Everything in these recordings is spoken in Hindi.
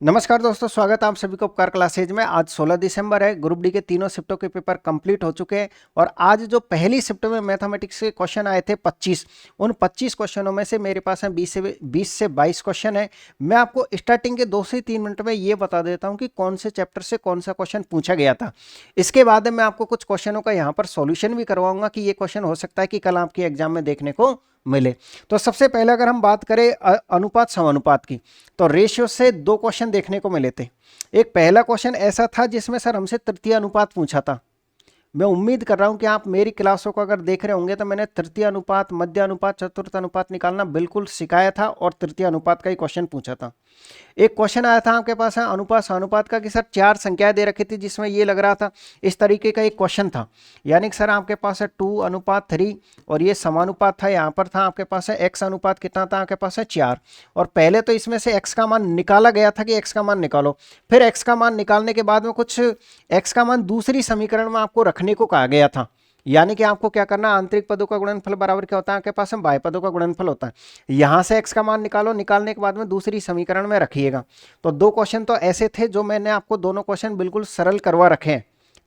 नमस्कार दोस्तों, स्वागत है आप सभी को उपकार क्लासेज में। आज 16 दिसंबर है। ग्रुप डी के तीनों शिफ्टों के पेपर कंप्लीट हो चुके हैं और आज जो पहली शिफ्ट में मैथमेटिक्स के क्वेश्चन आए थे 25, उन 25 क्वेश्चनों में से मेरे पास है 20 से 22 क्वेश्चन है। मैं आपको स्टार्टिंग के 2 से 3 मिनट में ये बता देता हूँ कि कौन से चैप्टर से कौन सा क्वेश्चन पूछा गया था। इसके बाद मैं आपको कुछ क्वेश्चनों का यहाँ पर सॉल्यूशन भी करवाऊंगा कि ये क्वेश्चन हो सकता है कि कल आपके एग्जाम में देखने को मिले। तो सबसे पहले अगर हम बात करें अनुपात समानुपात की, तो रेशियो से 2 क्वेश्चन देखने को मिले थे। एक पहला क्वेश्चन ऐसा था जिसमें सर हमसे तृतीय अनुपात पूछा था। मैं उम्मीद कर रहा हूं कि आप मेरी क्लासों को अगर देख रहे होंगे तो मैंने तृतीय अनुपात, मध्य अनुपात, चतुर्थ अनुपात निकालना बिल्कुल सिखाया था और तृतीय अनुपात का ही क्वेश्चन पूछा था। एक क्वेश्चन आया था आपके पास है अनुपात समानुपात का कि सर 4 संख्याएं दे रखी थी जिसमें ये लग रहा था इस तरीके का एक क्वेश्चन था, यानी कि सर आपके पास है 2:3 और ये समानुपात था। यहाँ पर था आपके पास है x अनुपात कितना था, आपके पास है 4। और पहले तो इसमें से x का मान निकाला गया था कि x का मान निकालो, फिर x का मान निकालने के बाद में कुछ x का मान दूसरी समीकरण में आपको रखने को कहा गया था। यानी कि आपको क्या करना, आंतरिक पदों का गुणनफल बराबर क्या होता है, आपके पास में बाह्य पदों का गुणनफल होता है। यहां से x का मान निकालो, निकालने के बाद में दूसरी समीकरण में रखिएगा। तो 2 क्वेश्चन तो ऐसे थे जो मैंने आपको दोनों क्वेश्चन बिल्कुल सरल करवा रखे हैं।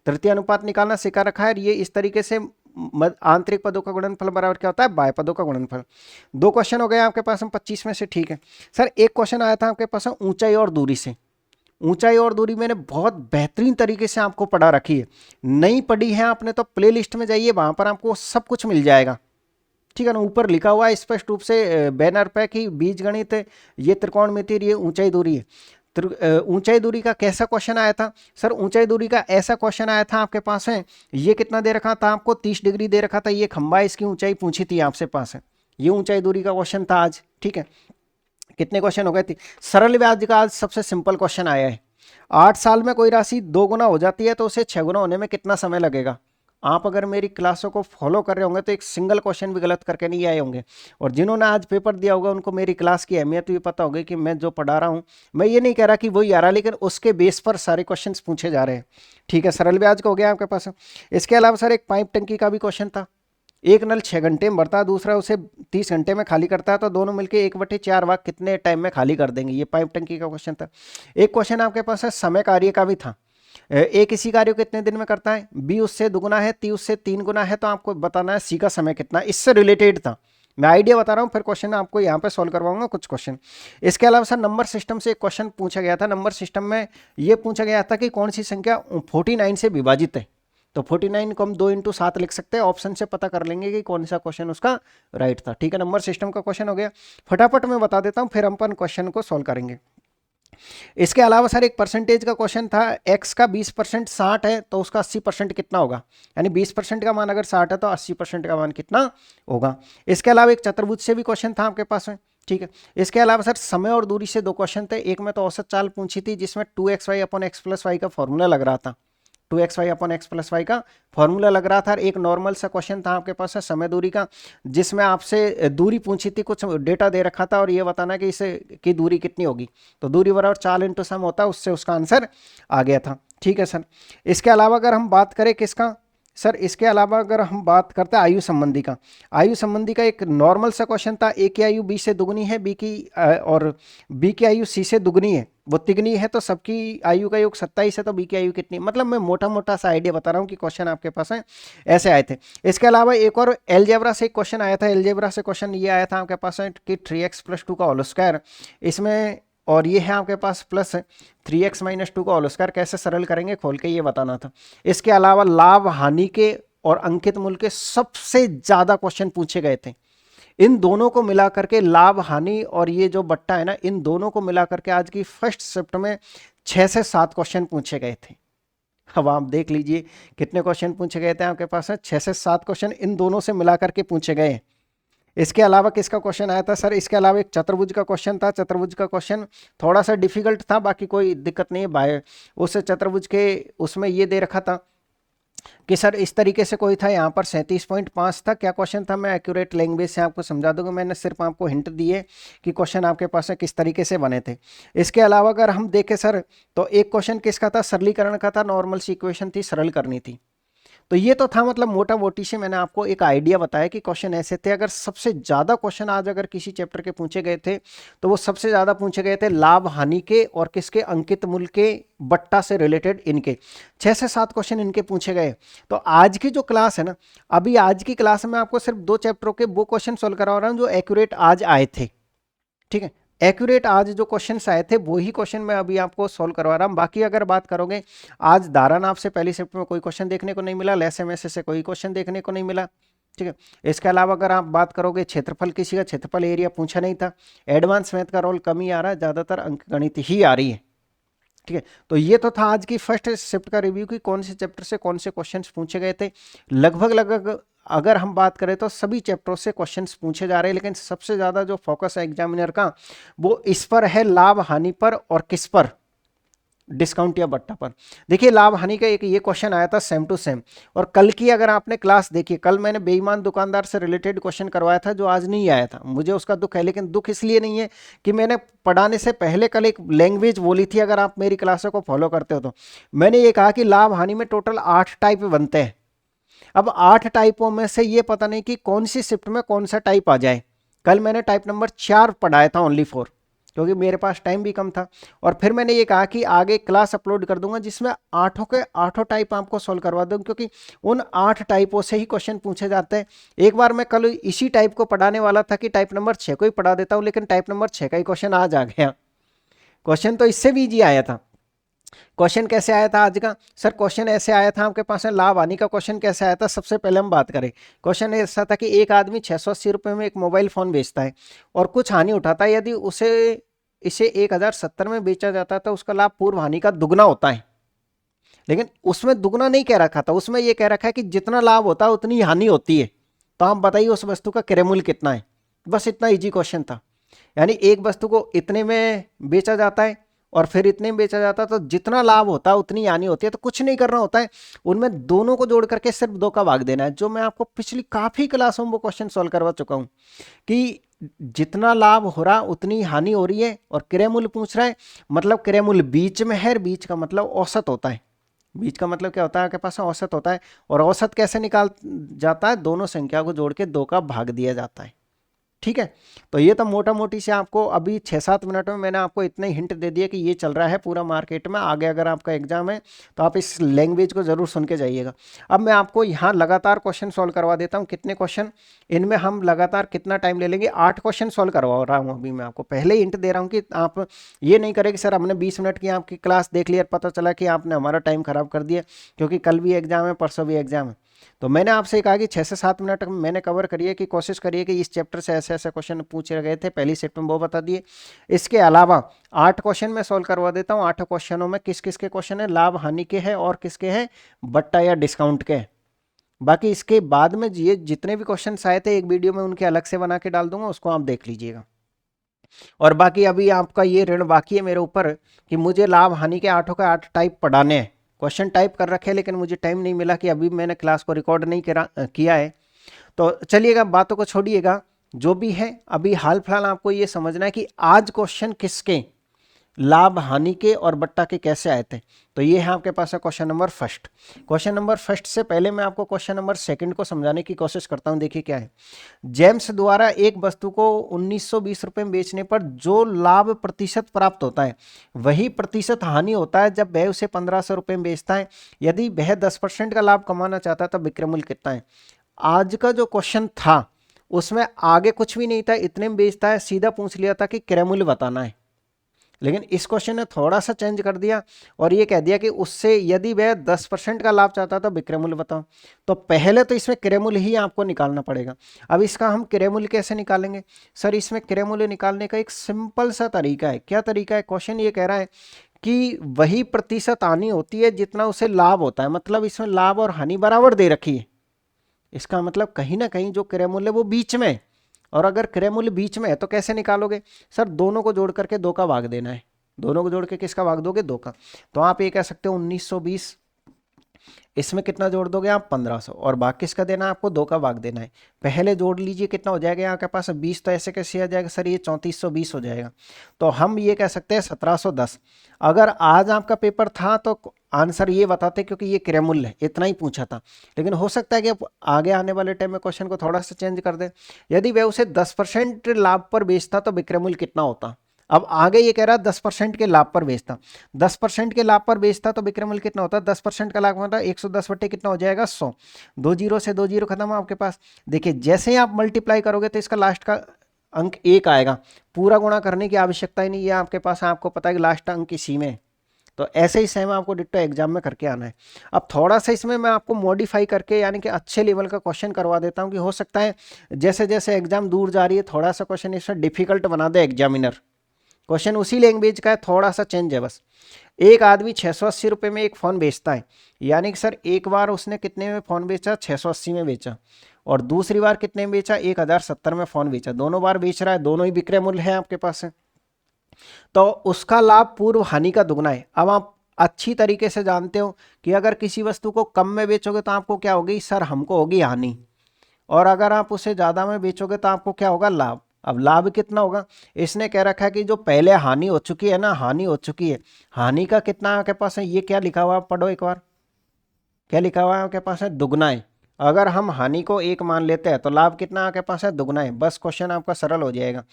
तृतीय अनुपात निकालना सिखा रखा है, ये इस तरीके से आंतरिक पदों का गुणनफल बराबर क्या होता है, बाह्य पदों का गुणनफल। 2 क्वेश्चन हो गए आपके पास में 25 में से, ठीक है। सर एक क्वेश्चन आया था आपके पास में ऊंचाई और दूरी से। ऊंचाई और दूरी मैंने बहुत बेहतरीन तरीके से आपको पढ़ा रखी है। नहीं पढ़ी है आपने तो प्लेलिस्ट में जाइए, वहां पर आपको सब कुछ मिल जाएगा, ठीक है ना। ऊपर लिखा हुआ है स्पष्ट रूप से बैनर पे कि बीजगणित, ये त्रिकोणमिति, ये ऊंचाई दूरी है। ऊंचाई दूरी का कैसा क्वेश्चन आया था सर, ऊंचाई दूरी का ऐसा क्वेश्चन आया था आपके पास है, ये कितना दे रखा था आपको, 30 डिग्री दे रखा था। ये खंबा, इसकी ऊंचाई पूछी थी आपसे पास है, ये ऊंचाई दूरी का क्वेश्चन था आज, ठीक है। कितने क्वेश्चन हो गए थे। सरल व्याज का आज सबसे सिंपल क्वेश्चन आया है। 8 साल में कोई राशि 2 गुना हो जाती है तो उसे 6 गुना होने में कितना समय लगेगा। आप अगर मेरी क्लासों को फॉलो कर रहे होंगे तो एक सिंगल क्वेश्चन भी गलत करके नहीं आए होंगे। और जिन्होंने आज पेपर दिया होगा उनको मेरी क्लास की अहमियत भी पता होगी कि मैं जो पढ़ा रहा हूँ, मैं ये नहीं कह रहा कि वही आ रहा, लेकिन उसके बेस पर सारे क्वेश्चन पूछे जा रहे हैं, ठीक है। सरल ब्याज का हो गया आपके पास। इसके अलावा सर एक पाइप टंकी का भी क्वेश्चन था। एक नल 6 घंटे में भरता है, दूसरा उसे 30 घंटे में खाली करता है, तो दोनों मिलकर 1/4 भाग कितने टाइम में खाली कर देंगे। ये पाइप टंकी का क्वेश्चन था। एक क्वेश्चन आपके पास है समय कार्य का भी था। ए किसी कार्य को कितने दिन में करता है, बी उससे दुगुना है, ती उससे 3 गुना है, तो आपको बताना है सी का समय कितना। इससे रिलेटेड था, मैं आइडिया बता रहा हूँ, फिर क्वेश्चन आपको यहाँ पे सॉल्व करवाऊंगा कुछ क्वेश्चन। इसके अलावा सर नंबर सिस्टम से एक क्वेश्चन पूछा गया था। नंबर सिस्टम में ये पूछा गया था कि कौन सी संख्या 49 से विभाजित है। तो 49 को हम 2 × 7 लिख सकते हैं, ऑप्शन से पता कर लेंगे कि कौन सा क्वेश्चन उसका राइट था, ठीक है। नंबर सिस्टम का क्वेश्चन हो गया। फटाफट मैं बता देता हूँ, फिर हम अपन क्वेश्चन को सॉल्व करेंगे। इसके अलावा सर एक परसेंटेज का क्वेश्चन था। x का 20% 60 है तो उसका 80% कितना होगा, यानी 20% का मान अगर 60 है तो 80% का मान कितना होगा। इसके अलावा एक चतुर्भुज से भी क्वेश्चन था आपके पास में, ठीक है। इसके अलावा सर समय और दूरी से 2 क्वेश्चन थे। एक में तो औसत चाल पूछी थी जिसमें 2xy/x+y का फॉर्मूला लग रहा था, 2xy/x+y का फॉर्मूला लग रहा था। और एक नॉर्मल सा क्वेश्चन था आपके पास है समय दूरी का, जिसमें आपसे दूरी पूछी थी, कुछ डेटा दे रखा था और ये बताना कि इसे की दूरी कितनी होगी। तो दूरी बराबर 4 × सम होता है, उससे उसका आंसर आ गया था, ठीक है सर। इसके अलावा अगर हम बात करें किसका सर, इसके अलावा अगर हम बात करते हैं आयु संबंधी का, आयु संबंधी का एक नॉर्मल सा क्वेश्चन था। ए की आयु बी से दुगनी है, बी की और बी की आयु सी से दुगनी है, वो तिगनी है, तो सबकी आयु का योग 27 है, तो बी की आयु कितनी। मतलब मैं मोटा मोटा सा आइडिया बता रहा हूँ कि क्वेश्चन आपके पास है ऐसे आए थे। इसके अलावा एक और एलजेब्रा से क्वेश्चन आया था। एलजेब्रा से क्वेश्चन ये आया था आपके पास है कि 3x+2 का होल स्क्वायर इसमें, और ये है आपके पास प्लस 3x-2 का होल स्क्वायर, कैसे सरल करेंगे खोल के ये बताना था। इसके अलावा लाभ हानि के और अंकित मूल्य के सबसे ज्यादा क्वेश्चन पूछे गए थे। इन दोनों को मिला करके, लाभ हानि और ये जो बट्टा है ना, इन दोनों को मिला करके आज की फर्स्ट शिफ्ट में 6 से 7 क्वेश्चन पूछे गए थे। अब आप देख लीजिए कितने क्वेश्चन पूछे गए थे आपके पास है, 6 से 7 क्वेश्चन इन दोनों से मिला करके पूछे गए। इसके अलावा किसका क्वेश्चन आया था सर, इसके अलावा एक चतुर्भुज का क्वेश्चन था। चतुर्भुज का क्वेश्चन थोड़ा सा डिफिकल्ट था, बाकी कोई दिक्कत नहीं है भाई। उस चतुर्भुज के उसमें ये दे रखा था कि सर इस तरीके से कोई था, यहाँ पर 37.5 था। क्या क्वेश्चन था, मैं एक्यूरेट लैंग्वेज से आपको समझा दूंगा, मैंने सिर्फ आपको हिंट दिए कि क्वेश्चन आपके पास है किस तरीके से बने थे। इसके अलावा अगर हम देखें सर, तो एक क्वेश्चन किसका था, सरलीकरण का था। नॉर्मल सी इक्वेशन थी, सरल करनी थी। तो ये तो था मतलब मोटा मोटी से मैंने आपको एक आइडिया बताया कि क्वेश्चन ऐसे थे। अगर सबसे ज़्यादा क्वेश्चन आज अगर किसी चैप्टर के पूछे गए थे तो वो सबसे ज़्यादा पूछे गए थे लाभ हानि के और किसके, अंकित मूल्य के, बट्टा से रिलेटेड, इनके 6 से 7 क्वेश्चन इनके पूछे गए। तो आज की जो क्लास है ना, अभी आज की क्लास में आपको सिर्फ 2 चैप्टरों के वो क्वेश्चन सोल्व करवा रहा हूँ जो एक्यूरेट आज आए थे। ठीक है, एक्यूरेट आज जो क्वेश्चंस आए थे वही क्वेश्चन मैं अभी आपको सॉल्व करवा रहा हूँ। बाकी अगर बात करोगे, आज धारानाप से पहली शिफ्ट में कोई क्वेश्चन देखने को नहीं मिला, लेस एमएसए से कोई क्वेश्चन देखने को नहीं मिला। ठीक है, इसके अलावा अगर आप बात करोगे क्षेत्रफल, किसी का क्षेत्रफल एरिया पूछा नहीं था। एडवांस मैथ का रोल कम ही आ रहा है, ज़्यादातर अंक गणित ही आ रही है। ठीक है, तो ये तो था आज की फर्स्ट शिफ्ट का रिव्यू कि कौन से चैप्टर से कौन से क्वेश्चंस पूछे गए थे। लगभग अगर हम बात करें तो सभी चैप्टरों से क्वेश्चंस पूछे जा रहे हैं, लेकिन सबसे ज़्यादा जो फोकस है एग्जामिनर का वो इस पर है, लाभ हानि पर और किस पर, डिस्काउंट या बट्टा पर। देखिए लाभ हानि का एक ये क्वेश्चन आया था सेम टू सेम, और कल की अगर आपने क्लास देखी, कल मैंने बेईमान दुकानदार से रिलेटेड क्वेश्चन करवाया था जो आज नहीं आया था। मुझे उसका दुख है, लेकिन दुख इसलिए नहीं है कि मैंने पढ़ाने से पहले कल एक लैंग्वेज बोली थी। अगर आप मेरी क्लासों को फॉलो करते हो तो मैंने ये कहा कि लाभ हानि में टोटल 8 टाइप बनते हैं। अब 8 टाइपों में से ये पता नहीं कि कौन सी शिफ्ट में कौन सा टाइप आ जाए। कल मैंने टाइप नंबर 4 पढ़ाया था, ओनली 4, क्योंकि मेरे पास टाइम भी कम था। और फिर मैंने ये कहा कि आगे क्लास अपलोड कर दूंगा जिसमें 8 के 8 टाइप आपको सॉल्व करवा दूंगा, क्योंकि उन 8 टाइपों से ही क्वेश्चन पूछे जाते हैं। एक बार मैं कल इसी टाइप को पढ़ाने वाला था कि टाइप नंबर 6 को ही पढ़ा देता हूँ, लेकिन टाइप नंबर 6 का ही क्वेश्चन आज आ गया। क्वेश्चन तो इससे भी इजी आया था। क्वेश्चन कैसे आया था आज का? सर क्वेश्चन ऐसे आया था आपके पास में, लाभ हानि का क्वेश्चन कैसे आया था? सबसे पहले हम बात करें, क्वेश्चन ऐसा था कि एक आदमी 680 रुपये में एक मोबाइल फ़ोन बेचता है और कुछ हानि उठाता है। यदि इसे 1070 में बेचा जाता है तो उसका लाभ पूर्व हानि का दुगना होता है। लेकिन उसमें दुगना नहीं कह रखा था, उसमें यह कह रखा है कि जितना लाभ होता है उतनी हानि होती है। तो आप बताइए उस वस्तु का क्रय मूल्य कितना है? बस इतना इजी क्वेश्चन था। यानी एक वस्तु को इतने में बेचा जाता है और फिर इतने में बेचा जाता है, तो जितना लाभ होता है उतनी हानि होती है। तो कुछ नहीं करना होता है, उनमें दोनों को जोड़ करके सिर्फ 2 का भाग देना है। जो मैं आपको पिछली काफ़ी क्लासों में वो क्वेश्चन सॉल्व करवा चुका हूँ कि जितना लाभ हो रहा उतनी हानि हो रही है। और क्रय मूल्य पूछ रहा है, मतलब क्रय मूल्य बीच में है, बीच का मतलब औसत होता है। बीच का मतलब क्या होता है? आपके पास औसत होता है। और औसत कैसे निकाल जाता है? दोनों संख्या को जोड़ के 2 का भाग दिया जाता है। ठीक है, तो ये तो मोटा मोटी से आपको अभी 6-7 मिनट में मैंने आपको इतने हिंट दे दिए कि ये चल रहा है पूरा मार्केट में। आगे अगर आपका एग्जाम है तो आप इस लैंग्वेज को जरूर सुन के जाइएगा। अब मैं आपको यहाँ लगातार क्वेश्चन सॉल्व करवा देता हूँ। कितने क्वेश्चन इनमें हम लगातार कितना टाइम ले लेंगे? 8 क्वेश्चन सॉल्व करवा रहा हूँ अभी। मैं आपको पहले ही हिंट दे रहा हूँ कि आप ये नहीं करें कि सर हमने 20 मिनट की आपकी क्लास देख ली और पता चला कि आपने हमारा टाइम खराब कर दिया, क्योंकि कल भी एग्जाम है, परसों भी एग्जाम है। तो मैंने आपसे कहा कि 6 से 7 मिनट मैंने कवर करिए, कि कोशिश करिए कि इस चैप्टर से ऐसे ऐसे क्वेश्चन पूछे गए थे पहली सेट में वो बता दिए। इसके अलावा 8 क्वेश्चन मैं सॉल्व करवा देता हूँ। 8 क्वेश्चनों में किस किस के क्वेश्चन है, लाभ हानि के हैं और किसके हैं, बट्टा या डिस्काउंट के। बाकी इसके बाद में ये जितने भी क्वेश्चन आए थे एक वीडियो में उनके अलग से बना के डाल दूंगा, उसको आप देख लीजिएगा। और बाकी अभी आपका ये ऋण बाकी है मेरे ऊपर कि मुझे लाभ हानि के 8 के 8 टाइप पढ़ाने हैं। क्वेश्चन टाइप कर रखे, लेकिन मुझे टाइम नहीं मिला कि अभी मैंने क्लास को रिकॉर्ड नहीं किया है। तो चलिएगा, बातों को छोड़िएगा, जो भी है अभी हाल फिलहाल आपको ये समझना है कि आज क्वेश्चन किसके, लाभ हानि के और बट्टा के कैसे आए थे। तो ये है आपके पास है question number first. Question number first से पहले मैं आपको क्वेश्चन नंबर सेकंड को समझाने की कोशिश करता हूं। देखिए क्या है, जेम्स द्वारा एक वस्तु को 1920 रुपए में बेचने पर जो लाभ प्रतिशत प्राप्त होता है वही प्रतिशत हानि होता है जब वह उसे 1500 रुपए में बेचता है। यदि वह 10% का लाभ कमाना चाहता है तो विक्रय मूल्य कितना है? आज का जो क्वेश्चन था उसमें आगे कुछ भी नहीं था, इतने में बेचता है, सीधा पूछ लिया था कि क्रय मूल्य बताना है। लेकिन इस क्वेश्चन ने थोड़ा सा चेंज कर दिया और ये कह दिया कि उससे यदि वह 10% का लाभ चाहता तो विक्रय मूल्य बताओ। तो पहले तो इसमें क्रय मूल्य ही आपको निकालना पड़ेगा। अब इसका हम क्रय मूल्य कैसे निकालेंगे? सर इसमें क्रय मूल्य निकालने का एक सिंपल सा तरीका है। क्या तरीका है? क्वेश्चन ये कह रहा है कि वही प्रतिशत हानि होती है जितना उसे लाभ होता है। मतलब इसमें लाभ और हानि बराबर दे रखी है। इसका मतलब कहीं ना कहीं जो क्रय मूल्य वो बीच में, और अगर क्रय मूल्य बीच में है तो कैसे निकालोगे? सर दोनों को जोड़ करके 2 का भाग देना है। दोनों को जोड़ के किसका भाग दोगे? 2 का। तो आप ये कह सकते हो 1920, इसमें कितना जोड़ दोगे आप? 1500, और भाग किसका देना है आपको? 2 का भाग देना है। पहले जोड़ लीजिए कितना हो जाएगा यहाँ के पास 20, तो ऐसे कैसे आ जाएगा सर? ये 3420 हो जाएगा। तो हम ये कह सकते हैं 1710। अगर आज आपका पेपर था तो आंसर ये बताते क्योंकि ये क्रय मूल्य है, इतना ही पूछा था। लेकिन हो सकता है कि आगे आने वाले टाइम में क्वेश्चन को थोड़ा सा चेंज कर दे। यदि वह उसे 10% लाभ पर बेचता तो विक्रय मूल्य कितना होता। अब आगे ये कह रहा है 10% के लाभ पर बेचता, 10% के लाभ पर बेचता तो विक्रय मूल्य कितना होता है। 10% का लाभ मतलब 110 बटे कितना हो जाएगा 100। 2 जीरो से 2 जीरो खत्म है आपके पास। देखिए जैसे ही आप मल्टीप्लाई करोगे तो इसका लास्ट का अंक 1 आएगा, पूरा गुणा करने की आवश्यकता ही नहीं है आपके पास, आपको पता है कि लास्ट अंक इसी में। तो ऐसे ही सेम आपको डिट्टो एग्जाम में करके आना है। अब थोड़ा सा इसमें मैं आपको मॉडिफाई करके यानी कि अच्छे लेवल का क्वेश्चन करवा देता हूं कि हो सकता है जैसे जैसे एग्जाम दूर जा रही है थोड़ा सा क्वेश्चन इसमें डिफिकल्ट बना दे एग्जामिनर। क्वेश्चन उसी लैंग्वेज का है, थोड़ा सा चेंज है बस। एक आदमी 680 रुपये में एक फ़ोन बेचता है, यानी कि सर एक बार उसने कितने में फ़ोन बेचा, 680 में बेचा, और दूसरी बार कितने में बेचा, 1070 में फ़ोन बेचा। दोनों बार बेच रहा है, दोनों ही विक्रय मूल्य है आपके पास है, तो उसका लाभ पूर्व हानि का दुगना है। अब आप अच्छी तरीके से जानते हो कि अगर किसी वस्तु को कम में बेचोगे तो आपको क्या होगी, सर हमको होगी हानि, और अगर आप उसे ज़्यादा में बेचोगे तो आपको क्या होगा, लाभ। अब लाभ कितना होगा, इसने कह रखा है कि जो पहले हानि हो चुकी है ना, हानि हो चुकी है, हानि का कितना आपके पास है, ये क्या लिखा हुआ है, पढ़ो एक बार, क्या लिखा हुआ है आपके पास है, दुगना है। अगर हम हानि को 1 मान लेते हैं तो लाभ कितना आपके पास है, दुगना है। बस क्वेश्चन आपका सरल हो जाएगा।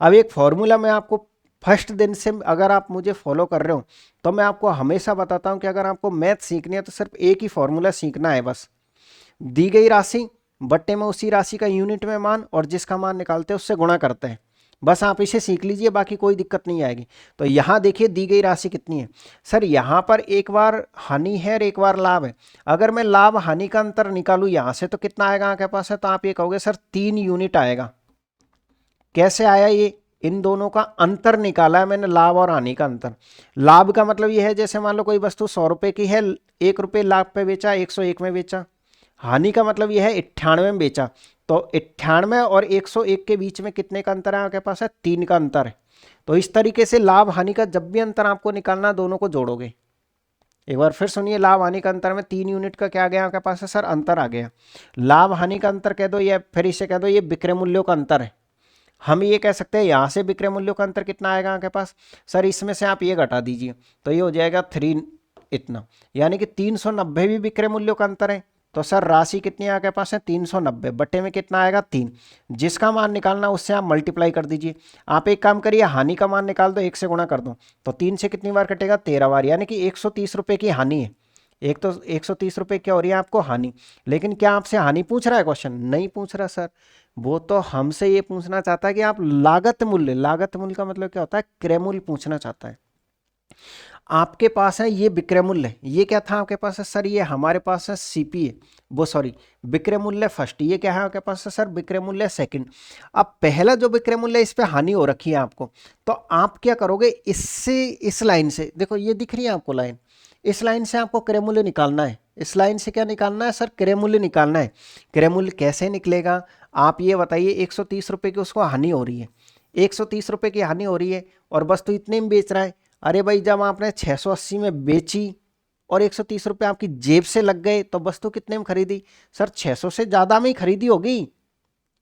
अब एक फॉर्मूला मैं आपको फर्स्ट दिन से अगर आप मुझे फॉलो कर रहे हो तो मैं आपको हमेशा बताता हूं कि अगर आपको मैथ सीखनी है तो सिर्फ एक ही फॉर्मूला सीखना है बस। दी गई राशि बट्टे में उसी राशि का यूनिट में मान, और जिसका मान निकालते हैं उससे गुणा करते हैं, बस आप इसे सीख लीजिए, बाकी कोई दिक्कत नहीं आएगी। तो यहाँ देखिए दी गई राशि कितनी है, सर यहाँ पर एक बार हानि है और एक बार लाभ है। अगर मैं लाभ हानि का अंतर निकालूँ यहाँ से तो कितना आएगा आपके पास है, तो आप ये कहोगे सर 3 यूनिट आएगा। कैसे आया ये, इन दोनों का अंतर निकाला है मैंने, लाभ और हानि का अंतर। लाभ का मतलब ये है जैसे मान लो कोई वस्तु 100 रुपये की है, 1 रुपये लाभ पे बेचा, 101 में बेचा। हानि का मतलब यह है 98 में बेचा, तो 98 और 101 के बीच में कितने का अंतर है आपके पास है, 3 का अंतर है। तो इस तरीके से लाभ हानि का जब भी अंतर आपको निकालना, दोनों को जोड़ोगे। एक बार फिर सुनिए, लाभ हानि का अंतर में 3 यूनिट का क्या आ गया आपके पास है, सर अंतर आ गया। लाभ हानि का अंतर कह दो, या फिर इसे कह दो ये विक्रय मूल्यों का अंतर है। हम ये कह सकते हैं यहाँ से विक्रय मूल्यों का अंतर कितना आएगा आपके पास, सर इसमें से आप ये घटा दीजिए तो ये हो जाएगा 3 इतना, यानी कि 390 भी विक्रय मूल्यों का अंतर है। तो सर राशि कितनी आपके पास है, 390 बट्टे में कितना आएगा 3, जिसका मान निकालना उससे आप मल्टीप्लाई कर दीजिए। आप एक काम करिए, हानि का मान निकाल दो, 1 से गुणा कर दो, तो 3 से कितनी बार कटेगा, 13 बार, यानी कि 130 रुपये की हानि है। एक तो 130 रुपये क्या हो रही है आपको, हानि। लेकिन क्या आपसे हानि पूछ रहा है क्वेश्चन, नहीं पूछ रहा सर, वो तो हमसे ये पूछना चाहता है कि आप लागत मूल्य, लागत मूल्य का मतलब क्या होता है, क्रय मूल्य पूछना चाहता है। आपके पास है ये विक्रय मूल्य, ये क्या था आपके पास है, सर ये हमारे पास है सीपीए, वो सॉरी विक्रय मूल्य फर्स्ट, ये क्या है आपके पास है, सर विक्रय मूल्य सेकंड। अब पहला जो विक्रय मूल्य इस पे हानि हो रखी है आपको, तो आप क्या करोगे, इससे इस लाइन से, देखो ये दिख रही है आपको लाइन, इस लाइन से आपको क्रय मूल्य निकालना है। इस लाइन से क्या निकालना है, सर क्रय मूल्य निकालना है। क्रय मूल्य कैसे निकलेगा, आप ये बताइए, 130 रुपये की उसको हानि हो रही है, 130 रुपये की हानि हो रही है और वस्तु इतने में बेच रहा है। अरे भाई जब आपने 680 में बेची और 130 रुपये आपकी जेब से लग गए तो वस्तु कितने में खरीदी, सर 600 से ज़्यादा में ही खरीदी होगी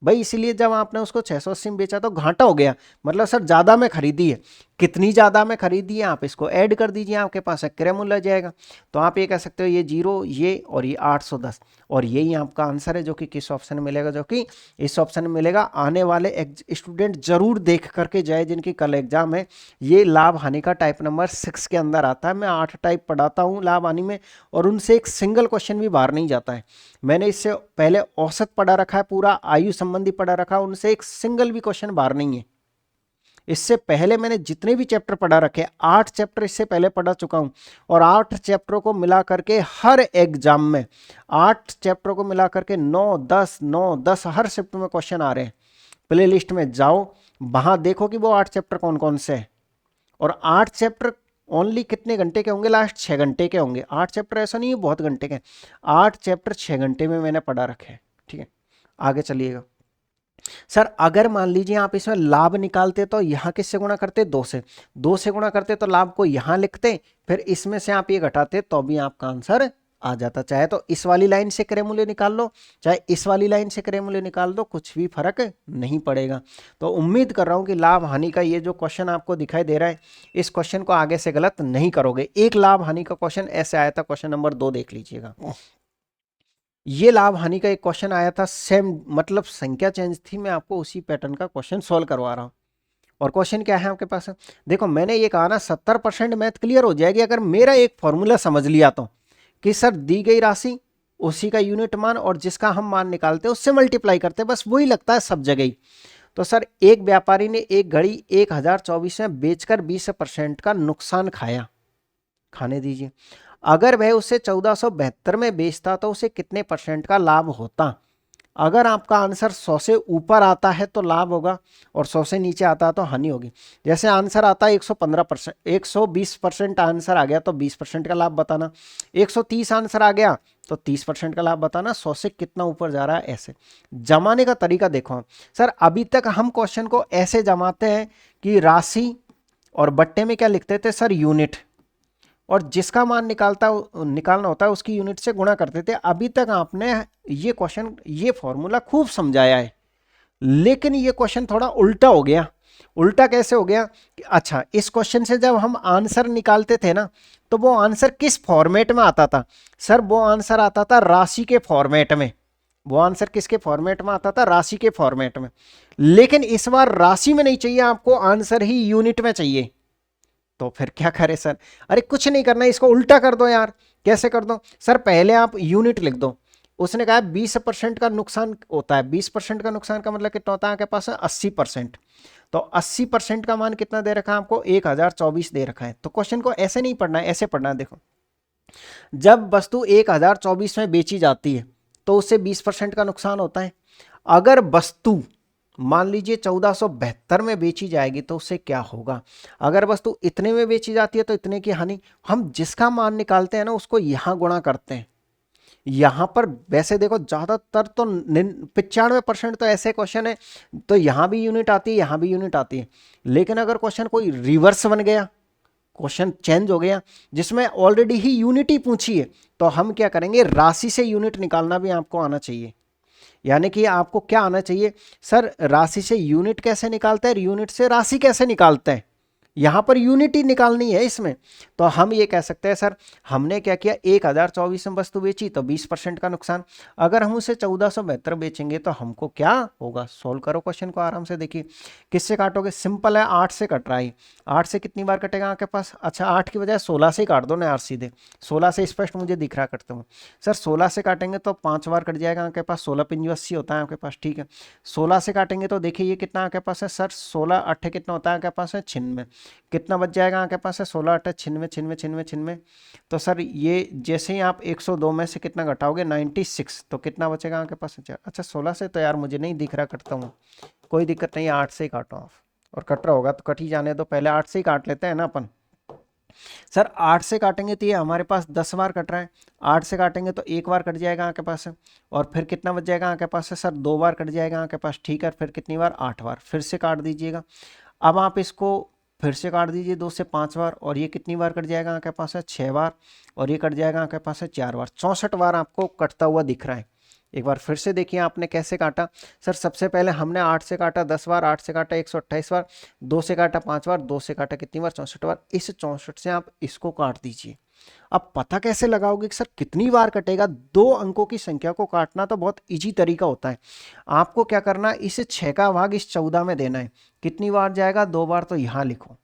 भाई, इसीलिए जब आपने उसको 680 में बेचा तो घाटा हो गया, मतलब सर ज़्यादा में खरीदी है। कितनी ज़्यादा में खरीदी है आप इसको ऐड कर दीजिए, आपके पास है क्रय मूल्य आ जाएगा। तो आप ये कह सकते हो ये 0 ये और ये 810, और यही आपका आंसर है जो कि किस ऑप्शन में मिलेगा, जो कि इस ऑप्शन में मिलेगा। आने वाले स्टूडेंट जरूर देख करके जाए जिनकी कल एग्जाम है। ये लाभ हानि का टाइप नंबर 6 के अंदर आता है। मैं 8 टाइप पढ़ाता हूँ लाभ हानि में, और उनसे एक सिंगल क्वेश्चन भी बाहर नहीं जाता है। मैंने इससे पहले औसत पढ़ा रखा है, पूरा आयु संबंधी पढ़ा रखा है, उनसे एक सिंगल भी क्वेश्चन बाहर नहीं है। इससे पहले मैंने जितने भी चैप्टर पढ़ा रखे, 8 चैप्टर इससे पहले पढ़ा चुका हूं, और 8 चैप्टरों को मिला करके हर एग्जाम में 8 चैप्टरों को मिला करके 9-10 हर शिफ्ट में क्वेश्चन आ रहे हैं। प्ले लिस्ट में जाओ, वहां देखो कि वो 8 चैप्टर कौन कौन से हैं, और 8 चैप्टर ओनली कितने घंटे के होंगे, लास्ट 6 घंटे के होंगे। 8 चैप्टर ऐसा नहीं है बहुत घंटे के, 8 चैप्टर 6 घंटे में मैंने पढ़ा रखे हैं। ठीक है, आगे चलिएगा। सर अगर मान लीजिए आप इसमें लाभ निकालते तो यहाँ किससे गुणा करते, 2 से, 2 से गुणा करते तो लाभ को यहाँ लिखते, फिर इसमें से आप ये घटाते तो भी आपका आंसर आ जाता। चाहे तो इस वाली लाइन से क्रय मूल्य निकाल लो, चाहे इस वाली लाइन से क्रय मूल्य निकाल दो, कुछ भी फर्क नहीं पड़ेगा। तो उम्मीद कर रहा हूं कि लाभ हानि का ये जो क्वेश्चन आपको दिखाई दे रहा है, इस क्वेश्चन को आगे से गलत नहीं करोगे। एक लाभ हानि का क्वेश्चन ऐसे आया था, क्वेश्चन नंबर 2 देख लीजिएगा। ये लाभ हानि का एक क्वेश्चन आया था, सेम मतलब संख्या चेंज थी, मैं आपको उसी पैटर्न का क्वेश्चन सॉल्व करवा रहा हूं। और क्वेश्चन क्या है आपके पास? देखो मैंने ये कहा ना 70% मैथ क्लियर हो जाएगी अगर मेरा एक फॉर्मूला समझ लिया तो, कि सर दी गई राशि उसी का यूनिट मान और जिसका हम मान निकालते हैं उससे मल्टीप्लाई करते हैं, बस वही लगता है सब जगह ही। तो सर एक व्यापारी ने एक घड़ी 1024 में बेचकर 20% का नुकसान खाया, खाने दीजिए। अगर वह उसे 1472 में बेचता तो उसे कितने परसेंट का लाभ होता? अगर आपका आंसर 100 से ऊपर आता है तो लाभ होगा और 100 से नीचे आता है तो हानि होगी। जैसे आंसर आता है 115%, 120% आंसर आ गया तो 20% का लाभ बताना, 130 आंसर आ गया तो 30% का लाभ बताना, 100 से कितना ऊपर जा रहा है। ऐसे जमाने का तरीका देखो सर, अभी तक हम क्वेश्चन को ऐसे जमाते हैं कि राशि और बट्टे में क्या लिखते थे सर, यूनिट, और जिसका मान निकालना होता है उसकी यूनिट से गुणा करते थे। अभी तक आपने ये क्वेश्चन, ये फॉर्मूला खूब समझाया है, लेकिन ये क्वेश्चन थोड़ा उल्टा हो गया। उल्टा कैसे हो गया कि अच्छा, इस क्वेश्चन से जब हम आंसर निकालते थे ना, तो वो आंसर किस फॉर्मेट में आता था सर? वो आंसर आता था राशि के फॉर्मेट में। वो आंसर किसके फॉर्मेट में आता था? राशि के फॉर्मेट में। लेकिन इस बार राशि में नहीं चाहिए आपको, आंसर ही यूनिट में चाहिए। तो फिर क्या करें सर? अरे कुछ नहीं करना, इसको उल्टा कर दो यार। कैसे कर दो सर? पहले आप यूनिट लिख दो। उसने कहा 20% का नुकसान होता है, 20% का नुकसान का मतलब कितना होता है आपके पास? 80%। तो 80% का मान कितना दे रखा है आपको? 1024 दे रखा है। तो क्वेश्चन को ऐसे नहीं पढ़ना है, ऐसे पढ़ना है। देखो, जब वस्तु 1024 में बेची जाती है तो उससे 20% का नुकसान होता है। अगर वस्तु मान लीजिए 1472 में बेची जाएगी तो उससे क्या होगा? अगर वस्तु इतने में बेची जाती है तो इतने की हानि। हम जिसका मान निकालते हैं ना उसको यहां गुणा करते हैं। यहां पर वैसे देखो ज्यादातर तो 95% तो ऐसे क्वेश्चन है तो यहां भी यूनिट आती है, यहां भी यूनिट आती है। लेकिन अगर क्वेश्चन कोई रिवर्स बन गया, क्वेश्चन चेंज हो गया जिसमें ऑलरेडी ही यूनिट ही पूछी है, तो हम क्या करेंगे? राशि से यूनिट निकालना भी आपको आना चाहिए। यानी कि आपको क्या आना चाहिए सर? राशि से यूनिट कैसे निकालते हैं, यूनिट से राशि कैसे निकालते हैं, यहां पर यूनिटी निकालनी है इसमें। तो हम ये कह सकते हैं सर, हमने क्या किया, 1024 में वस्तु बेची तो 20% का नुकसान। अगर हम उसे 1472 बेचेंगे तो हमको क्या होगा? सोल्व करो क्वेश्चन को आराम से। देखिए किससे काटोगे? सिंपल है, 8 से कट रहा है। 8 से कितनी बार कटेगा आपके पास? अच्छा 8 की बजाय 16 से ही काट दो ना यार, सीधे 16 से स्पष्ट मुझे दिख रहा, करता हूँ सर। 16 से काटेंगे तो 5 बार कट जाएगा आपके पास, 16 पिंजू 80 होता है आपके पास, ठीक है। 16 से काटेंगे तो देखिए ये कितना आपके पास है सर, 16 8 कितना होता है आपके पास है? 96। कितना बच जाएगा आपके पास है? 16 8 96 96 96 96। तो सर ये जैसे ही आप 102 में से कितना घटाओगे? 96, तो कितना बचेगा आपके पास? अच्छा 16 से तो यार मुझे नहीं दिख रहा, करता हूँ, कोई दिक्कत नहीं, 8 से ही काटो आप। और कट रहा होगा तो कट ही जाने दो, पहले 8 से ही काट लेते हैं ना अपन। सर 8 से काटेंगे तो ये हमारे पास 10 बार कट रहा है। 8 से काटेंगे तो 1 बार कट जाएगा आपके पास है। और फिर कितना बच जाएगा आपके पास है सर? 2 बार कट जाएगा आपके पास, ठीक है। फिर कितनी बार? 8 बार। फिर से काट दीजिएगा। अब आप इसको फिर से काट दीजिए 2 से 5 बार, और ये कितनी बार कट जाएगा आपके पास है? 6 बार। और ये कट जाएगा आपके पास है 4 बार। 64 बार आपको कटता हुआ दिख रहा है। एक बार फिर से देखिए आपने कैसे काटा सर। सबसे पहले हमने 8 से काटा 10 बार, 8 से काटा 128 बार, 2 से काटा 5 बार, 2 से काटा कितनी बार? 64 बार। इस 64 से आप इसको काट दीजिए। अब पता कैसे लगाओगे कि सर कितनी बार कटेगा? 2 अंकों की संख्या को काटना तो बहुत इजी तरीका होता है। आपको क्या करना है, इस 6 का भाग इस 14 में देना है। कितनी बार जाएगा? 2 बार, तो यहां लिखो,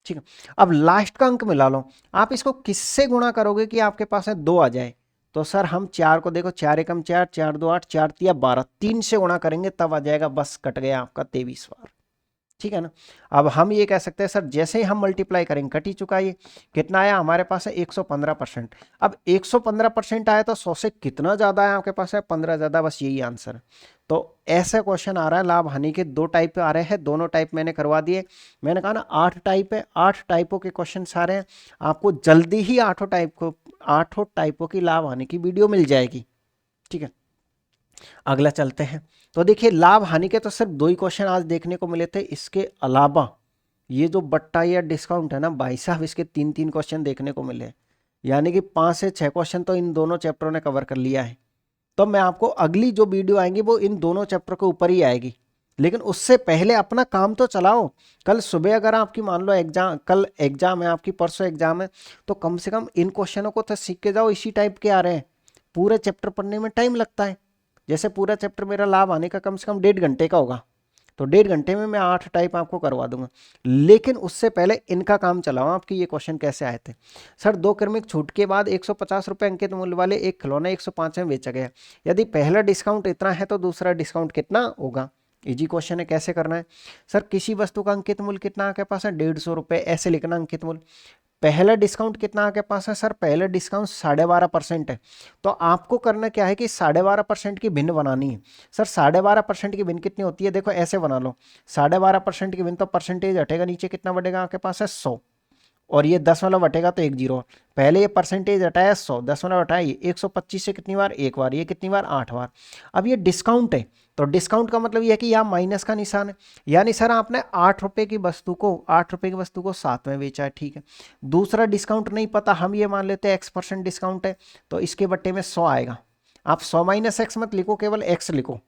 ठीक है। अब लास्ट का अंक मिला लो। आप इसको किससे गुणा करोगे कि आपके पास है 2 आ जाए? तो सर हम 4 को देखो, 4 एकम 4, 4 2 8, 4 3 12, 3 से गुणा करेंगे तब आ जाएगा, बस कट गया आपका 23 बार, ठीक है ना। अब हम ये कह सकते हैं सर जैसे ही हम मल्टीप्लाई करेंगे कट ही चुका। ये कितना आया हमारे पास है? 115%। अब 115% आया तो 100 से कितना ज्यादा है आपके पास है? 15 ज्यादा, बस यही आंसर है। तो ऐसा क्वेश्चन आ रहा है, लाभ हानि के 2 टाइप आ रहे हैं, दोनों टाइप मैंने करवा दिए। मैंने कहा ना 8 टाइप है, 8 टाइपों के क्वेश्चन आ रहे हैं। आपको जल्दी ही 8 टाइपों की लाभ हानि की वीडियो मिल जाएगी, ठीक है। अगला चलते हैं। तो देखिए लाभ हानि के तो सिर्फ 2 ही क्वेश्चन आज देखने को मिले थे। इसके अलावा ये जो बट्टा या डिस्काउंट है ना भाई साहब, इसके 3-3 क्वेश्चन देखने को मिले। यानी कि 5 से 6 क्वेश्चन तो इन दोनों चैप्टरों ने कवर कर लिया है। तो मैं आपको अगली जो वीडियो आएंगी वो इन दोनों चैप्टर के ऊपर ही आएगी, लेकिन उससे पहले अपना काम तो चलाओ। कल सुबह अगर आपकी मान लो एग्जाम, कल एग्जाम है आपकी, परसों एग्जाम है, तो कम से कम इन क्वेश्चनों को तो सीख के जाओ। इसी टाइप के आ रहे हैं, पूरे चैप्टर पढ़ने में टाइम लगता है। जैसे पूरा चैप्टर मेरा लाभ आने का कम से कम 1.5 घंटे का होगा, तो 1.5 घंटे में मैं 8 टाइप आपको करवा दूंगा। लेकिन उससे पहले इनका काम चलाओ, आपकी ये क्वेश्चन कैसे आए थे। सर 2 क्रमिक छूट के बाद 150 रुपये अंकित मूल्य वाले एक खिलौना 105 में बेचा गया, यदि पहला डिस्काउंट इतना है तो दूसरा डिस्काउंट कितना होगा। इजी क्वेश्चन है, कैसे करना है। सर किसी वस्तु का अंकित मूल्य कितना आपके पास है, 150 रुपये, ऐसे लिखना अंकित मूल्य। पहला डिस्काउंट कितना आपके पास है, सर पहला डिस्काउंट 12.5% है। तो आपको करना क्या है कि 12.5% की भिन्न बनानी है। सर 12.5% की भिन्न कितनी होती है, देखो ऐसे बना लो, 12.5% की भिन्न, तो परसेंटेज हटेगा नीचे, कितना बढ़ेगा आपके पास है 100, और ये 10 हटेगा तो एक जीरो। पहले ये परसेंटेज हटाया 100, 10 हटाया 125 से कितनी बार, एक बार, ये कितनी बार, 8 बार। अब ये डिस्काउंट है, तो डिस्काउंट का मतलब ये है कि यहाँ माइनस का निशान है, यानी सर आपने 8 रुपए की वस्तु को, 8 रुपए की वस्तु को 7 में बेचा है, ठीक है। दूसरा डिस्काउंट नहीं पता, हम ये मान लेते हैं X% डिस्काउंट है, तो इसके बट्टे में 100 आएगा। आप 100 माइनस एक्स मत लिखो, केवल एक्स लिखो,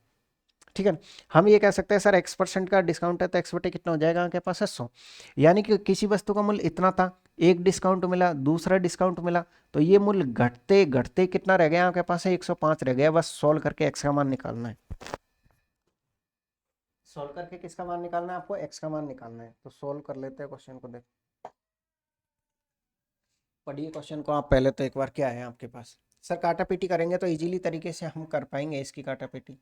ठीक है। हम ये कह सकते हैं सर X% का डिस्काउंट है, तो एक्स बटे कितना हो जाएगा आपके पास है 100। यानी कि किसी वस्तु का मूल्य इतना था, एक डिस्काउंट मिला, दूसरा डिस्काउंट मिला, तो ये मूल्य घटते घटते कितना रह गया आपके पास है, 105 रह गया। बस सोल्व करके एक्स का मान निकालना है। सोल्व करके किसका मान निकालना है आपको, एक्स का मान निकालना है। तो सोल्व कर लेते हैं क्वेश्चन को, देख पढ़िए क्वेश्चन को आप पहले तो एक बार, क्या है आपके पास। सर काटा पीटी करेंगे तो इजीली तरीके से हम कर पाएंगे इसकी काटा पीटी।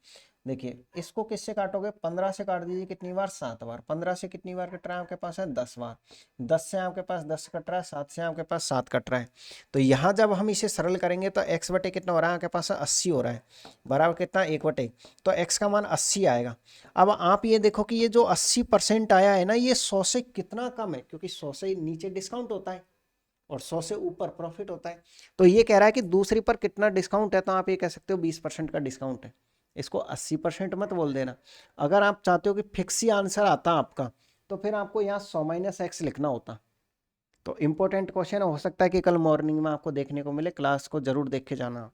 देखिए इसको किससे काटोगे, 15 से काट दीजिए, कितनी बार, 7 बार। 15 से कितनी बार कट रहा है आपके पास है, 10 बार। 10 से आपके पास 10 कट रहा है, 7 से आपके पास 7 कट रहा है। तो यहाँ जब हम इसे सरल करेंगे तो एक्स बटे कितना हो रहा है आपके पास, 80 हो रहा है, बराबर कितना, 1/, तो एक्स का मान 80 आएगा। अब आप ये देखो कि ये जो 80% आया है ना, ये 100 से कितना कम है, क्योंकि 100 से नीचे डिस्काउंट होता है और 100 से ऊपर प्रॉफिट होता है। तो ये कह रहा है कि दूसरी पर कितना डिस्काउंट है, तो आप ये कह सकते हो 20% का डिस्काउंट है। इसको 80% मत बोल देना। अगर आप चाहते हो कि फिक्स ही आंसर आता आपका, तो फिर आपको यहाँ 100 माइनस एक्स लिखना होता। तो इंपॉर्टेंट क्वेश्चन हो सकता है कि कल मॉर्निंग में आपको देखने को मिले, क्लास को जरूर देख के जाना।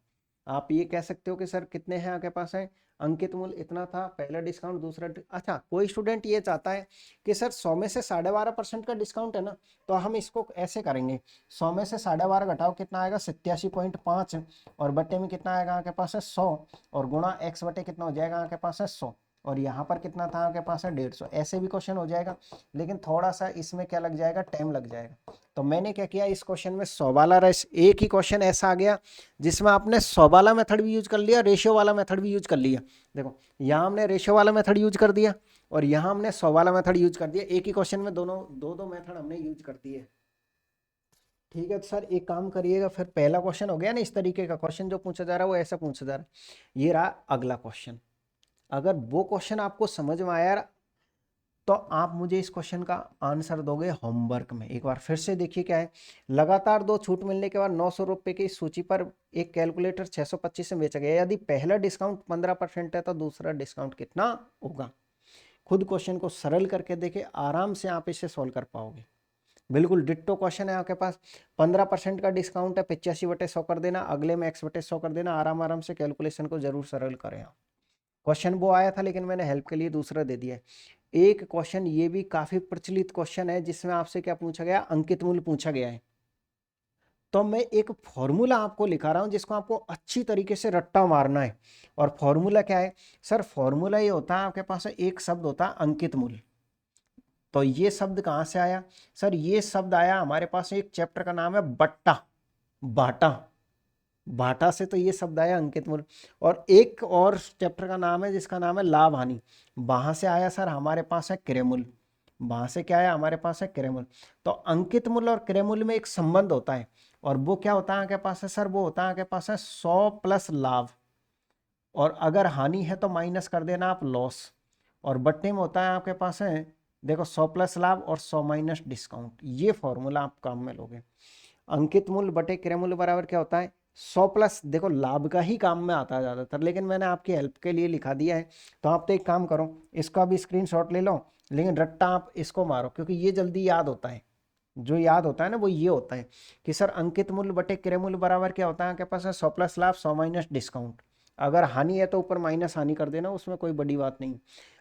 आप ये कह सकते हो कि सर कितने हैं आपके पास है, अंकित मूल्य इतना था, पहला डिस्काउंट, दूसरा अच्छा कोई स्टूडेंट ये चाहता है कि सर 100 में से 12.5% का डिस्काउंट है ना, तो हम इसको ऐसे करेंगे, 100 में से 12.5 घटाओ, कितना आएगा 87.5, और बट्टे में कितना आएगा आपके पास है 100, और गुणा एक्स बटे कितना हो जाएगा आपके पास है 100, और यहाँ पर कितना था आपके पास है 150। ऐसे भी क्वेश्चन हो जाएगा, लेकिन थोड़ा सा इसमें क्या लग जाएगा, टाइम लग जाएगा। तो मैंने क्या किया, इस क्वेश्चन में 100 वाला एक ही क्वेश्चन ऐसा आ गया जिसमें आपने 100 वाला मेथड भी यूज कर लिया, रेशियो वाला मेथड भी यूज कर लिया। देखो यहाँ हमने रेशियो वाला मेथड यूज कर दिया, और यहाँ हमने 100 वाला मेथड यूज कर दिया। एक ही क्वेश्चन में दोनों दो मेथड हमने यूज कर दिए। ठीक है, तो सर एक काम करिएगा, फिर पहला क्वेश्चन हो गया ना, इस तरीके का क्वेश्चन जो पूछा जा रहा है वो ऐसा पूछा जा रहा है। ये रहा अगला क्वेश्चन। अगर वो क्वेश्चन आपको समझ में आया तो आप मुझे इस क्वेश्चन का आंसर दोगे होमवर्क में। एक बार फिर से देखिए क्या है, लगातार 2 छूट मिलने के बाद 900 रुपये की सूची पर एक कैलकुलेटर 625 में बेचा गया, यदि पहला डिस्काउंट 15% है तो दूसरा डिस्काउंट कितना होगा। खुद क्वेश्चन को सरल करके देखे, आराम से आप इसे सोल्व कर पाओगे। बिल्कुल डिट्टो क्वेश्चन है आपके पास, 15% का डिस्काउंट है, 85/100 कर देना, अगले में x/100 कर देना, आराम आराम से कैलकुलेशन को जरूर सरल करें आप। क्वेश्चन वो आया था, लेकिन मैंने हेल्प के लिए दूसरा दे दिया है। एक क्वेश्चन ये भी काफी प्रचलित क्वेश्चन है, जिसमें आपसे क्या पूछा गया, अंकित मूल्य पूछा गया है। तो मैं एक फॉर्मूला आपको लिखा रहा हूं, जिसको आपको अच्छी तरीके से रट्टा मारना है। और फॉर्मूला क्या है सर, फॉर्मूला ये होता है, आपके पास एक शब्द होता है अंकित मूल्य। तो ये शब्द कहां से आया, सर ये शब्द आया हमारे पास, एक चैप्टर का नाम है बट्टा, बाटा, बाटा से तो ये शब्द आया अंकित मूल्य। और एक और चैप्टर का नाम है जिसका नाम है लाभ हानि, वहां से आया सर हमारे पास है क्रय मूल्य, वहां से क्या आया हमारे पास है क्रय मूल्य। तो अंकित मूल्य और क्रय मूल्य में एक संबंध होता है, और वो क्या होता है आपके पास है सर, वो होता है आपके पास है 100 प्लस लाभ, और अगर हानि है तो माइनस कर देना आप लॉस। और बट्टे में होता है आपके पास है, देखो 100 प्लस लाभ और 100 माइनस डिस्काउंट। ये फॉर्मूला आप काम में लोगे। अंकित मूल्य बटे क्रय मूल्य बराबर क्या होता है, 100 प्लस, देखो लाभ का ही काम में आता है ज्यादातर, लेकिन मैंने आपकी हेल्प के लिए लिखा दिया है। तो आप तो एक काम करो, इसका भी स्क्रीनशॉट ले लो, लेकिन रट्टा आप इसको मारो, क्योंकि ये जल्दी याद होता है। जो याद होता है ना वो ये होता है कि सर अंकित मूल्य बटे क्रय मूल्य बराबर क्या होता है आपके पास है 100 प्लस लाभ 100 माइनस डिस्काउंट। अगर हानि है तो ऊपर माइनस हानि कर देना, उसमें कोई बड़ी बात नहीं।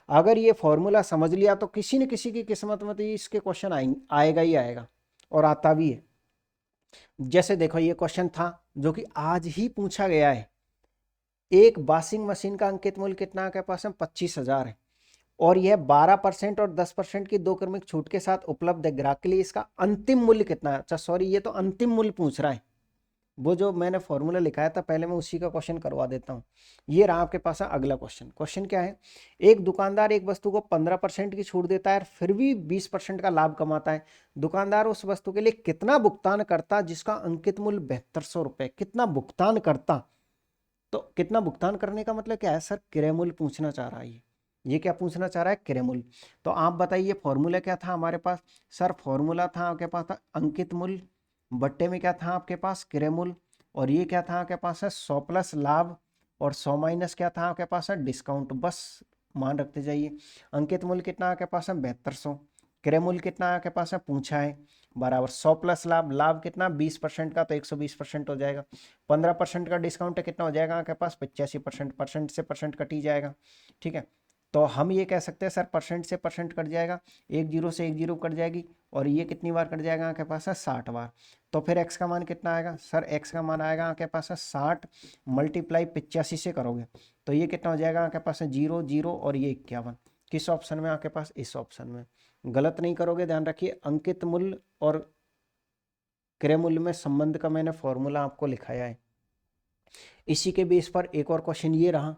अगर ये फॉर्मूला समझ लिया तो किसी न किसी की किस्मत में तो इसके क्वेश्चन आएगा ही आएगा, और आता भी है। जैसे देखो ये क्वेश्चन था जो कि आज ही पूछा गया है, एक वॉशिंग मशीन का अंकित मूल्य कितना आपके पास है 25,000 है, और यह 12% और 10% की दो क्रमिक छूट के साथ उपलब्ध है ग्राहक के लिए, इसका अंतिम मूल्य कितना है। अच्छा सॉरी, ये तो अंतिम मूल्य पूछ रहा है, वो जो मैंने फॉर्मूला लिखाया था पहले मैं उसी का क्वेश्चन करवा देता हूँ। ये रहा आपके पास है अगला क्वेश्चन। क्वेश्चन क्या है, एक दुकानदार एक वस्तु को 15% की छूट देता है, फिर भी 20% का लाभ कमाता है। दुकानदार उस वस्तु के लिए कितना भुगतान करता जिसका अंकित मूल्य 7200 रुपए, कितना भुगतान करता। तो कितना भुगतान करने का मतलब क्या है सर, क्रय मूल्य पूछना चाह रहा है। ये क्या पूछना चाह रहा है, क्रय मूल्य। तो आप बताइए फॉर्मूला क्या था हमारे पास। सर फॉर्मूला था आपके पास था अंकित मूल्य बट्टे में क्या था आपके पास क्रय मूल्य, और ये क्या था आपके पास है 100 प्लस लाभ और 100 माइनस क्या था आपके पास है डिस्काउंट। बस मान रखते जाइए। अंकित मूल्य कितना आपके पास है 7200, क्रय मूल्य कितना आपके पास है पूछा है, बराबर 100 प्लस लाभ, लाभ कितना 20% का तो 120% हो जाएगा। 15% का डिस्काउंट है कितना हो जाएगा आपके पास 85%, परसेंट से परसेंट कट ही जाएगा। ठीक है, तो हम ये कह सकते हैं सर परसेंट से परसेंट कट जाएगा, एक जीरो से एक जीरो कट जाएगी, और ये कितनी बार कट जाएगा आपके पास है 60 बार। तो फिर x का मान कितना आएगा सर, x का मान आएगा आपके पास है 60 मल्टीप्लाई 85 से करोगे तो ये कितना हो जाएगा आपके पास है 0 0 और ये 51। किस ऑप्शन में आपके पास, इस ऑप्शन में। गलत नहीं करोगे, ध्यान रखिए अंकित मूल्य और क्रय मूल्य में संबंध का मैंने फॉर्मूला आपको लिखाया है। इसी के बेस पर एक और क्वेश्चन ये रहा,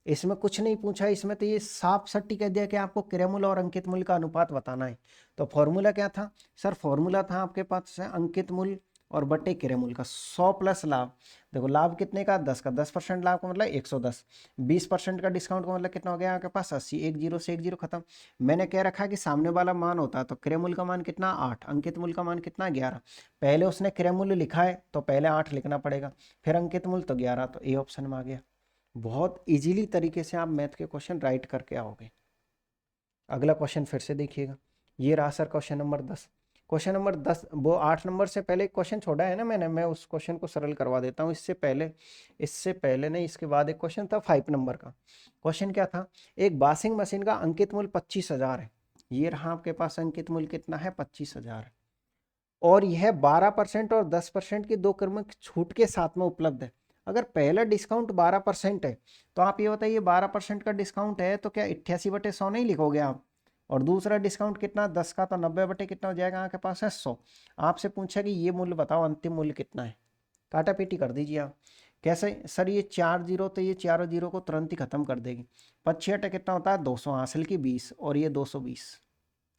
इसमें कुछ नहीं पूछा, इसमें तो ये साफ सट्टी कह दिया कि आपको क्रय मूल्य और अंकित मूल्य का अनुपात बताना है। तो फॉर्मूला क्या था सर, फॉर्मूला था आपके पास है अंकित मूल्य और बटे क्रय मूल्य का 100 प्लस लाभ। देखो लाभ कितने का 10 का, 10% लाभ का मतलब 110, 20% का डिस्काउंट का मतलब कितना हो गया आपके पास 80, एक जीरो से एक जीरो खत्म। मैंने कह रखा है कि सामने वाला मान होता है तो क्रय मूल्य का मान कितना 8, अंकित मूल्य का मान कितना 11। पहले उसने क्रय मूल्य लिखा है तो पहले 8 लिखना पड़ेगा, फिर अंकित मूल्य तो 11, तो ए ऑप्शन में आ गया। बहुत इजीली तरीके से आप मैथ के क्वेश्चन राइट करके आओगे। अगला क्वेश्चन फिर से देखिएगा, ये रहा sir question number 10। Question number 10, वो 8 नंबर से पहले एक क्वेश्चन छोड़ा है ना मैंने, मैं उस क्वेश्चन को सरल करवा देता हूँ। इससे पहले नहीं, इसके बाद एक क्वेश्चन था 5 नंबर का। क्वेश्चन क्या था, एक वॉशिंग मशीन का अंकित मूल्य 25,000 है। ये रहा आपके पास अंकित मूल्य कितना है 25,000, और यह 12% और 10% की दो क्रमिक छूट के साथ में उपलब्ध है। अगर पहला डिस्काउंट 12% है तो आप ये बताइए 12% का डिस्काउंट है तो क्या 88/100 नहीं लिखोगे आप, और दूसरा डिस्काउंट कितना 10 का तो 90/, कितना हो जाएगा आपके पास है 100। आपसे पूछा कि ये मूल्य बताओ अंतिम मूल्य कितना है, काटा पीटी कर दीजिए आप। कैसे सर, ये 4 जीरो तो ये चारों जीरो को तुरंत ही खत्म कर देगी। 5 कितना होता है 200, हासिल की 20 और ये 220।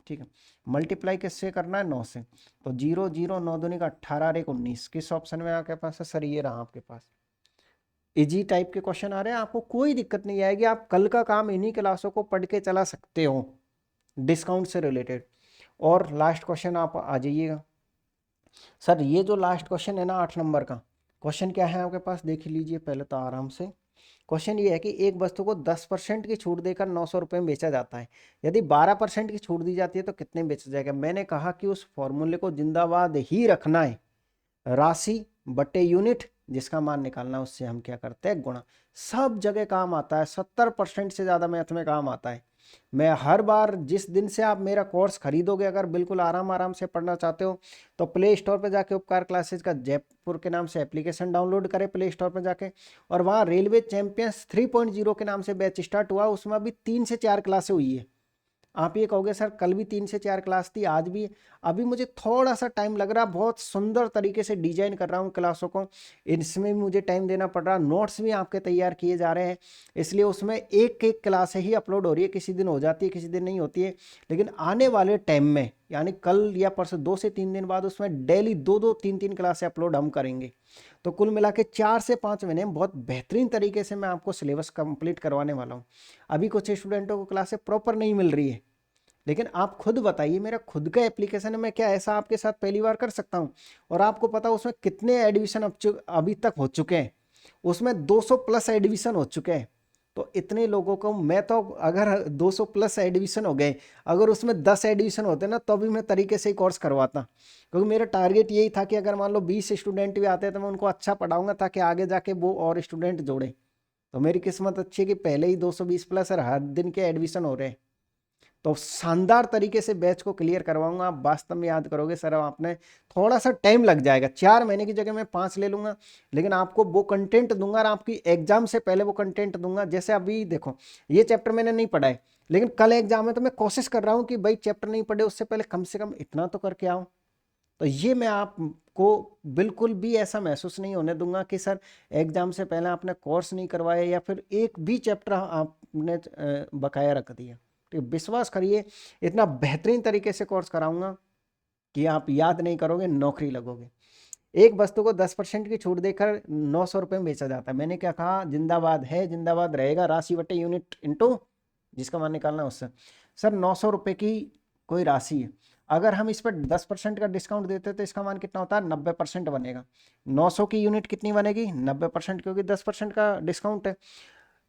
ठीक है, मल्टीप्लाई किससे करना है 9 से, तो 0 0 9 दूनी का 18 और 1 19। किस ऑप्शन में आपके पास है सर, ये रहा आपके पास। इजी टाइप के क्वेश्चन आ रहे हैं, आपको कोई दिक्कत नहीं आएगी, आप कल का काम इन्हीं क्लासों को पढ़ के चला सकते हो डिस्काउंट से रिलेटेड। और लास्ट क्वेश्चन आप आ जाइएगा सर, ये जो लास्ट क्वेश्चन है ना 8 नंबर का क्वेश्चन क्या है आपके पास, देख लीजिए पहले तो आराम से। क्वेश्चन ये है कि एक वस्तु को 10% की छूट देकर 900 रुपये में बेचा जाता है, यदि 12% की छूट दी जाती है तो कितने में बेचा जाएगा। मैंने कहा कि उस फॉर्मूले को जिंदाबाद ही रखना है, राशि बटे यूनिट जिसका मान निकालना है उससे हम क्या करते हैं गुणा। सब जगह काम आता है, 70% से ज़्यादा मैथ में काम आता है। मैं हर बार जिस दिन से आप मेरा कोर्स खरीदोगे, अगर बिल्कुल आराम आराम से पढ़ना चाहते हो तो प्ले स्टोर पर जाके उपकार क्लासेज का जयपुर के नाम से एप्लीकेशन डाउनलोड करें प्ले स्टोर पर जाके, और वहाँ रेलवे चैंपियंस 3.0 के नाम से बैच स्टार्ट हुआ, उसमें अभी 3 से 4 क्लासें हुई है। आप ये कहोगे सर कल भी 3 से 4 क्लास थी, आज भी। अभी मुझे थोड़ा सा टाइम लग रहा, बहुत सुंदर तरीके से डिजाइन कर रहा हूँ क्लासों को, इसमें भी मुझे टाइम देना पड़ रहा, नोट्स भी आपके तैयार किए जा रहे हैं, इसलिए उसमें एक एक क्लास ही अपलोड हो रही है, किसी दिन हो जाती है किसी दिन नहीं होती है। लेकिन आने वाले टाइम में यानी कल या परसों 2 से 3 दिन बाद उसमें डेली 2 3 क्लासें अपलोड हम करेंगे। तो कुल मिला के 4 से 5 महीने में बहुत बेहतरीन तरीके से मैं आपको सिलेबस कंप्लीट करवाने वाला हूँ। अभी कुछ स्टूडेंटों को क्लासें प्रॉपर नहीं मिल रही है, लेकिन आप खुद बताइए, मेरा खुद का एप्लीकेशन है, मैं क्या ऐसा आपके साथ पहली बार कर सकता हूं। और आपको पता उसमें कितने एडमिशन अभी तक हो चुके हैं, उसमें 200 प्लस एडमिशन हो चुके हैं। तो इतने लोगों को मैं तो अगर 200 प्लस एडमिशन हो गए, अगर उसमें 10 एडमिशन होते ना तो भी मैं तरीके से ही कोर्स करवाता, क्योंकि मेरा टारगेट यही था कि अगर मान लो 20 स्टूडेंट भी आते तो मैं उनको अच्छा पढ़ाऊंगा ताकि आगे जाके वो और स्टूडेंट जोड़े। तो मेरी किस्मत अच्छी है कि पहले ही 220 प्लस और हर दिन के एडमिशन हो रहे हैं। तो शानदार तरीके से बैच को क्लियर करवाऊंगा। आप वास्तव में याद करोगे सर आपने, थोड़ा सा टाइम लग जाएगा, 4 महीने की जगह मैं 5 ले लूंगा, लेकिन आपको वो कंटेंट दूंगा और आपकी एग्जाम से पहले वो कंटेंट दूंगा। जैसे अभी देखो ये चैप्टर मैंने नहीं पढ़ा है, लेकिन कल एग्जाम है तो मैं कोशिश कर रहा हूँ कि भाई चैप्टर नहीं पढ़े उससे पहले कम से कम इतना तो करके आओ। तो ये मैं आपको बिल्कुल भी ऐसा महसूस नहीं होने दूंगा कि सर एग्जाम से पहले आपने कोर्स नहीं करवाया या फिर एक भी चैप्टर आपने बकाया रख दिया। तो विश्वास करिए इतना बेहतरीन तरीके से कोर्स कराऊंगा कि आप याद नहीं करोगे, नौकरी लगोगे। एक वस्तु को 10% की छूट देकर 900 रुपये में बेचा जाता है। मैंने क्या कहा, जिंदाबाद है, जिंदाबाद रहेगा, राशि बटे यूनिट इंटू जिसका मान निकालना है उससे। सर 900 रुपये की कोई राशि है, अगर हम इस पर 10% का डिस्काउंट देते तो इसका मान कितना होता है, 90% बनेगा। 900 की यूनिट कितनी बनेगी, 90%, क्योंकि 10% का डिस्काउंट है।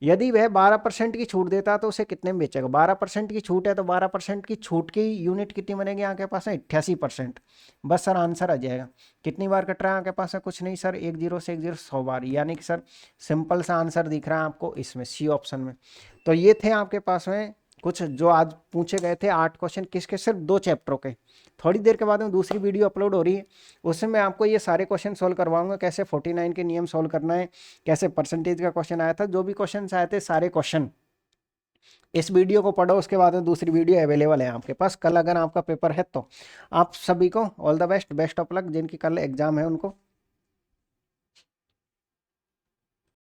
यदि वह 12% की छूट देता तो उसे कितने में बेचेगा, 12% की छूट है तो 12% की छूट की यूनिट कितनी बनेगी आपके पास है, 88%। बस सर आंसर आ जाएगा। कितनी बार कट रहा है आपके पास है, कुछ नहीं सर, 10 से 10 100 बार, यानी कि सर सिंपल सा आंसर दिख रहा है आपको इसमें सी ऑप्शन में। तो ये थे आपके पास में कुछ जो आज पूछे गए थे 8 क्वेश्चन, किसके, सिर्फ 2 चैप्टरों के। थोड़ी देर के बाद में दूसरी वीडियो अपलोड हो रही है, उसमें मैं आपको ये सारे क्वेश्चन सोल्व करवाऊंगा, कैसे 49 के नियम सोल्व करना है, कैसे परसेंटेज का क्वेश्चन आया था, जो भी क्वेश्चन आए थे सारे क्वेश्चन। इस वीडियो को पढ़ो, उसके बाद में दूसरी वीडियो अवेलेबल है आपके पास। कल अगर आपका पेपर है तो आप सभी को all the best, best of luck. जिनकी कल एग्जाम है उनको